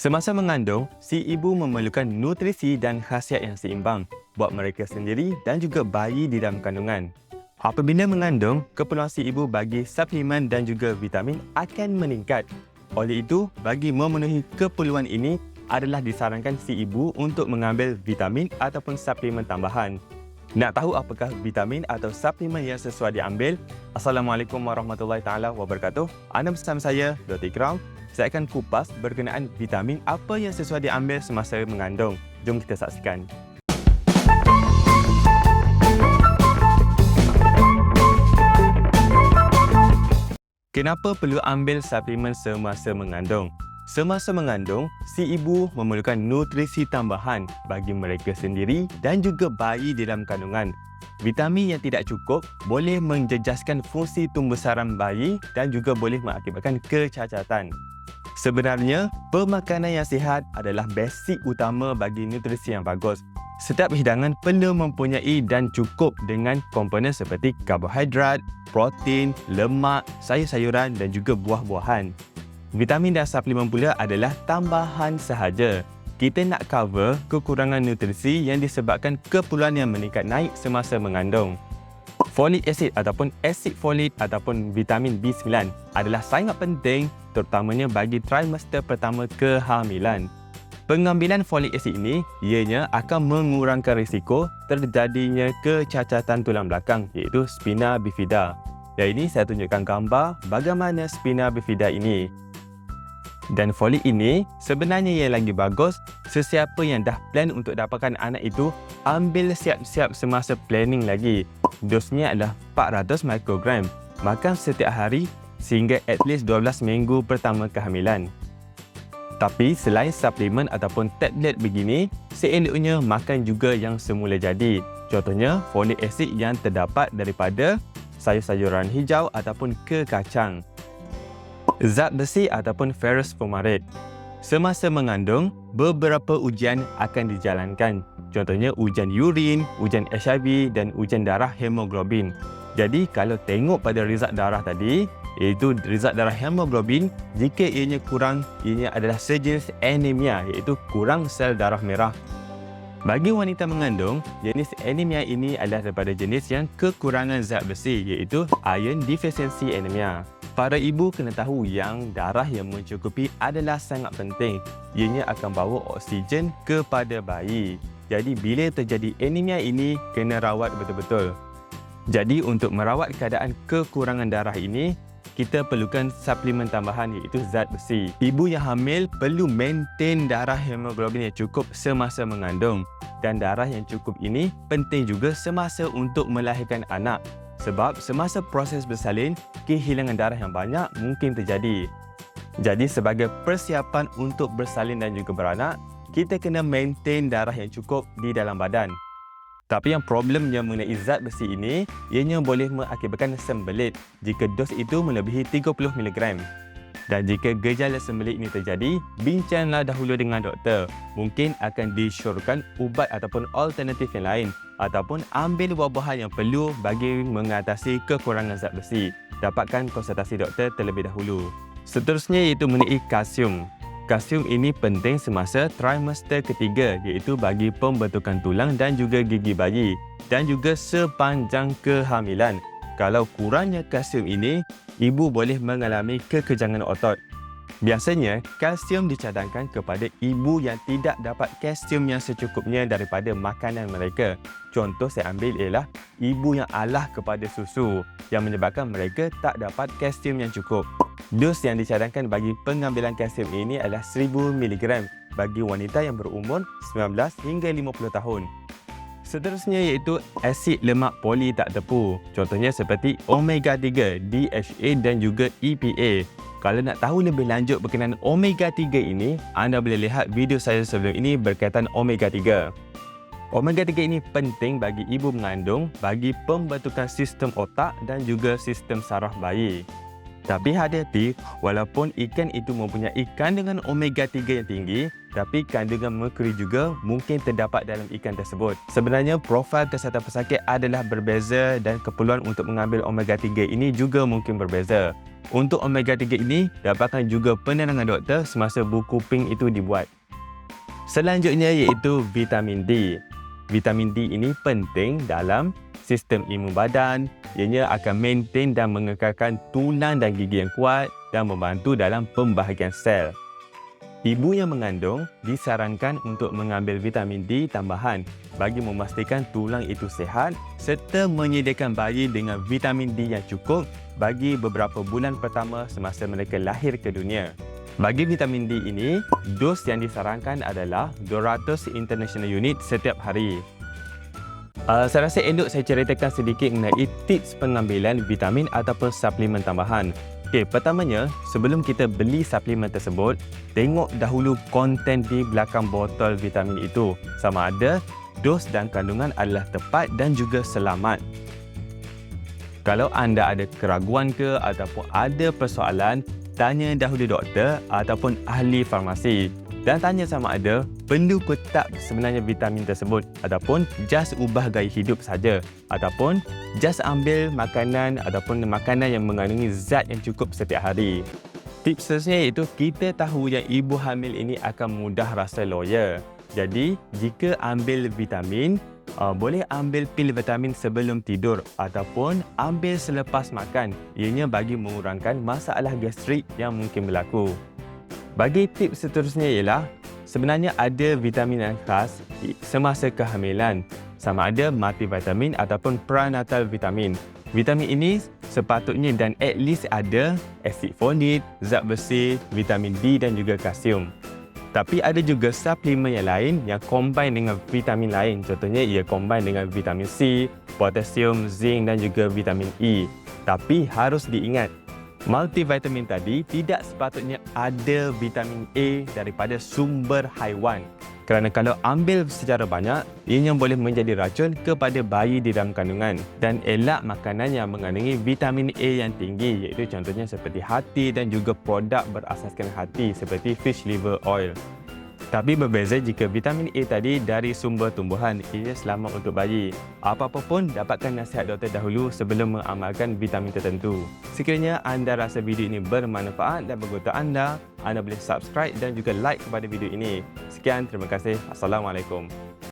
Semasa mengandung, si ibu memerlukan nutrisi dan khasiat yang seimbang buat mereka sendiri dan juga bayi di dalam kandungan. Apabila mengandung, keperluan si ibu bagi suplemen dan juga vitamin akan meningkat. Oleh itu, bagi memenuhi keperluan ini adalah disarankan si ibu untuk mengambil vitamin ataupun suplemen tambahan. Nak tahu apakah vitamin atau suplemen yang sesuai diambil? Assalamualaikum warahmatullahi taala wabarakatuh. Anda bersama saya, Dr. Ikram. Saya akan kupas berkenaan vitamin apa yang sesuai diambil semasa mengandung. Jom kita saksikan. Kenapa perlu ambil suplemen semasa mengandung? Semasa mengandung, si ibu memerlukan nutrisi tambahan bagi mereka sendiri dan juga bayi di dalam kandungan. Vitamin yang tidak cukup boleh menjejaskan fungsi tumbuhbesaran bayi dan juga boleh mengakibatkan kecacatan. Sebenarnya, pemakanan yang sihat adalah basic utama bagi nutrisi yang bagus. Setiap hidangan perlu mempunyai dan cukup dengan komponen seperti karbohidrat, protein, lemak, sayur-sayuran dan juga buah-buahan. Vitamin dan suplemen pula adalah tambahan sahaja. Kita nak cover kekurangan nutrisi yang disebabkan keperluan yang meningkat naik semasa mengandung. Folic acid ataupun asid folik ataupun vitamin B9 adalah sangat penting terutamanya bagi trimester pertama kehamilan. Pengambilan folic acid ini ianya akan mengurangkan risiko terjadinya kecacatan tulang belakang iaitu spina bifida. Dan ini saya tunjukkan gambar bagaimana spina bifida ini. Dan folik ini sebenarnya yang lagi bagus, sesiapa yang dah plan untuk dapatkan anak itu ambil siap-siap semasa planning lagi. Dosnya adalah 400 mikrogram. Makan setiap hari sehingga at least 12 minggu pertama kehamilan. Tapi selain suplemen ataupun tablet begini, seeloknya makan juga yang semula jadi. Contohnya folic acid yang terdapat daripada sayur-sayuran hijau ataupun ke kacang. Zat besi ataupun ferrous fumarate. Semasa mengandung, beberapa ujian akan dijalankan. Contohnya ujian urin, ujian HIV dan ujian darah hemoglobin. Jadi kalau tengok pada result darah tadi, iaitu result darah hemoglobin, jika ianya kurang, ianya adalah sejenis anemia iaitu kurang sel darah merah. Bagi wanita mengandung, jenis anemia ini adalah daripada jenis yang kekurangan zat besi iaitu iron deficiency anemia. Para ibu kena tahu yang darah yang mencukupi adalah sangat penting. Ianya akan bawa oksigen kepada bayi. Jadi bila terjadi anemia ini, kena rawat betul-betul. Jadi untuk merawat keadaan kekurangan darah ini, kita perlukan suplemen tambahan iaitu zat besi. Ibu yang hamil perlu maintain darah hemoglobin yang cukup semasa mengandung. Dan darah yang cukup ini penting juga semasa untuk melahirkan anak. Sebab semasa proses bersalin, kehilangan darah yang banyak mungkin terjadi. Jadi sebagai persiapan untuk bersalin dan juga beranak, kita kena maintain darah yang cukup di dalam badan. Tapi yang problemnya mengenai zat besi ini, ianya boleh mengakibatkan sembelit jika dos itu melebihi 30 mg. Dan jika gejala sembelit ini terjadi, bincanglah dahulu dengan doktor. Mungkin akan disyorkan ubat ataupun alternatif yang lain ataupun ambil buah-buahan yang perlu bagi mengatasi kekurangan zat besi. Dapatkan konsultasi doktor terlebih dahulu. Seterusnya iaitu mengenai kalsium. Kalsium ini penting semasa trimester ketiga iaitu bagi pembentukan tulang dan juga gigi bayi dan juga sepanjang kehamilan. Kalau kurangnya kalsium ini, ibu boleh mengalami kekejangan otot. Biasanya, kalsium dicadangkan kepada ibu yang tidak dapat kalsium yang secukupnya daripada makanan mereka. Contoh saya ambil ialah ibu yang alah kepada susu yang menyebabkan mereka tak dapat kalsium yang cukup. Dos yang dicadangkan bagi pengambilan kalsium ini adalah 1000 mg bagi wanita yang berumur 19 hingga 50 tahun. Seterusnya iaitu asid lemak poli tak tepu. Contohnya seperti omega 3, DHA dan juga EPA. Kalau nak tahu lebih lanjut berkenaan omega 3 ini, anda boleh lihat video saya sebelum ini berkaitan omega 3. Omega 3 ini penting bagi ibu mengandung bagi pembentukan sistem otak dan juga sistem saraf bayi. Tapi hati-hati, walaupun ikan itu mempunyai kandungan omega 3 yang tinggi, tapi kandungan merkuri juga mungkin terdapat dalam ikan tersebut. Sebenarnya profil kesihatan pesakit adalah berbeza dan keperluan untuk mengambil omega 3 ini juga mungkin berbeza. Untuk omega 3 ini, dapatkan juga penerangan doktor semasa buku pink itu dibuat. Selanjutnya iaitu vitamin D. Vitamin D ini penting dalam sistem imun badan. Ianya akan maintain dan mengekalkan tulang dan gigi yang kuat dan membantu dalam pembahagian sel. Ibu yang mengandung disarankan untuk mengambil vitamin D tambahan bagi memastikan tulang itu sihat serta menyediakan bayi dengan vitamin D yang cukup bagi beberapa bulan pertama semasa mereka lahir ke dunia. Bagi vitamin D ini, dos yang disarankan adalah 200 international unit setiap hari. Saya rasa elok saya ceritakan sedikit mengenai tips pengambilan vitamin ataupun suplemen tambahan. Okey, pertamanya, sebelum kita beli suplemen tersebut, tengok dahulu konten di belakang botol vitamin itu. Sama ada dos dan kandungan adalah tepat dan juga selamat. Kalau anda ada keraguan ke ataupun ada persoalan, tanya dahulu doktor ataupun ahli farmasi. Dan tanya sama ada perlu ke tak sebenarnya vitamin tersebut ataupun just ubah gaya hidup saja ataupun just ambil makanan ataupun makanan yang mengandungi zat yang cukup setiap hari. Tips seterusnya iaitu kita tahu yang ibu hamil ini akan mudah rasa loya. Jadi jika ambil vitamin, boleh ambil pil vitamin sebelum tidur ataupun ambil selepas makan. Ianya bagi mengurangkan masalah gastrik yang mungkin berlaku. Bagi tips seterusnya ialah sebenarnya ada vitamin yang khas semasa kehamilan, sama ada multivitamin ataupun prenatal vitamin. Vitamin ini sepatutnya dan at least ada asid folit, zat besi, vitamin D dan juga kalsium. Tapi ada juga suplemen yang lain yang combine dengan vitamin lain. Contohnya ia combine dengan vitamin C, potasium, zinc dan juga vitamin E. Tapi harus diingat, multivitamin tadi tidak sepatutnya ada vitamin A daripada sumber haiwan. Kerana kalau ambil secara banyak, ianya boleh menjadi racun kepada bayi di dalam kandungan. Dan elak makanan yang mengandungi vitamin A yang tinggi, iaitu contohnya seperti hati dan juga produk berasaskan hati seperti fish liver oil. Tapi berbeza jika vitamin A tadi dari sumber tumbuhan, ia selamat untuk bayi. Apa-apa pun dapatkan nasihat doktor dahulu sebelum mengamalkan vitamin tertentu. Sekiranya anda rasa video ini bermanfaat dan berguna anda boleh subscribe dan juga like kepada video ini. Sekian, terima kasih. Assalamualaikum.